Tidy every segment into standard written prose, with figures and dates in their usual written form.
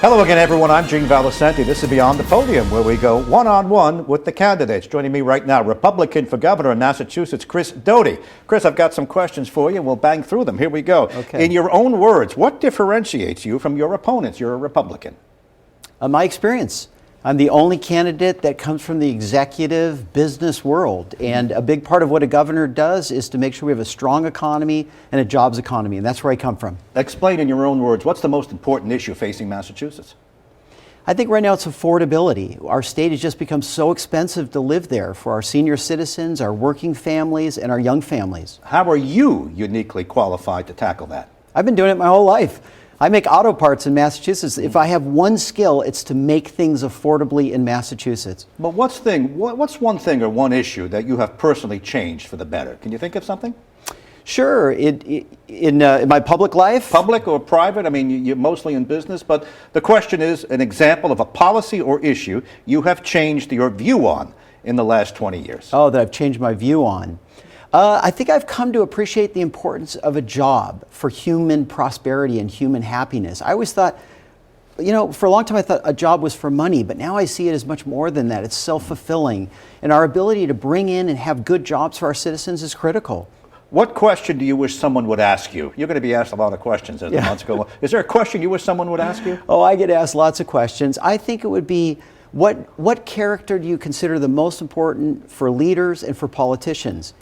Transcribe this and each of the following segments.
Hello again, everyone. I'm Gene Valicenti. This is Beyond the Podium, where we go one-on-one with the candidates. Joining me right now, Republican for Governor in Massachusetts, Chris Doughty. Chris, I've got some questions for you, and we'll bang through them. Here we go. Okay. In your own words, what differentiates you from your opponents? You're a Republican. My experience. I'm the only candidate that comes from the executive business world. And a big part of what a governor does is to make sure we have a strong economy and a jobs economy. And that's where I come from. Explain in your own words, what's the most important issue facing Massachusetts? I think right now it's affordability. Our state has just become so expensive to live there for our senior citizens, our working families, and our young families. How are you uniquely qualified to tackle that? I've been doing it my whole life. I make auto parts in Massachusetts. If I have one skill, it's to make things affordably in Massachusetts. But what's one thing or one issue that you have personally changed for the better? Can you think of something? Sure. In my public life? Public or private? I mean, you're mostly in business, but the question is an example of a policy or issue you have changed your view on in the last 20 years. Oh, that I've changed my view on. I think I've come to appreciate the importance of a job for human prosperity and human happiness. I always thought, for a long time I thought a job was for money, but now I see it as much more than that. It's self-fulfilling, and our ability to bring in and have good jobs for our citizens is critical. What question do you wish someone would ask you? You're going to be asked a lot of questions as the months go on. Is there a question you wish someone would ask you? Oh, I get asked lots of questions. I think it would be, what character do you consider the most important for leaders and for politicians?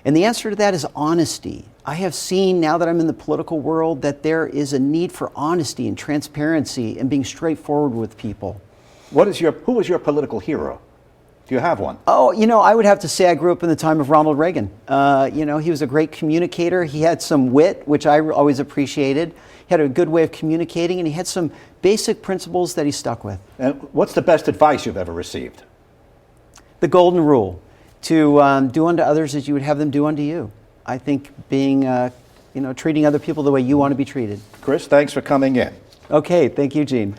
And the answer to that is honesty. I have seen, now that I'm in the political world, that there is a need for honesty and transparency and being straightforward with people. Who was your political hero? Do you have one? Oh, I would have to say I grew up in the time of Ronald Reagan. He was a great communicator. He had some wit, which I always appreciated. He had a good way of communicating, and he had some basic principles that he stuck with. And what's the best advice you've ever received? The golden rule. To do unto others as you would have them do unto you. I think treating other people the way you want to be treated. Chris, thanks for coming in. Okay, thank you, Gene.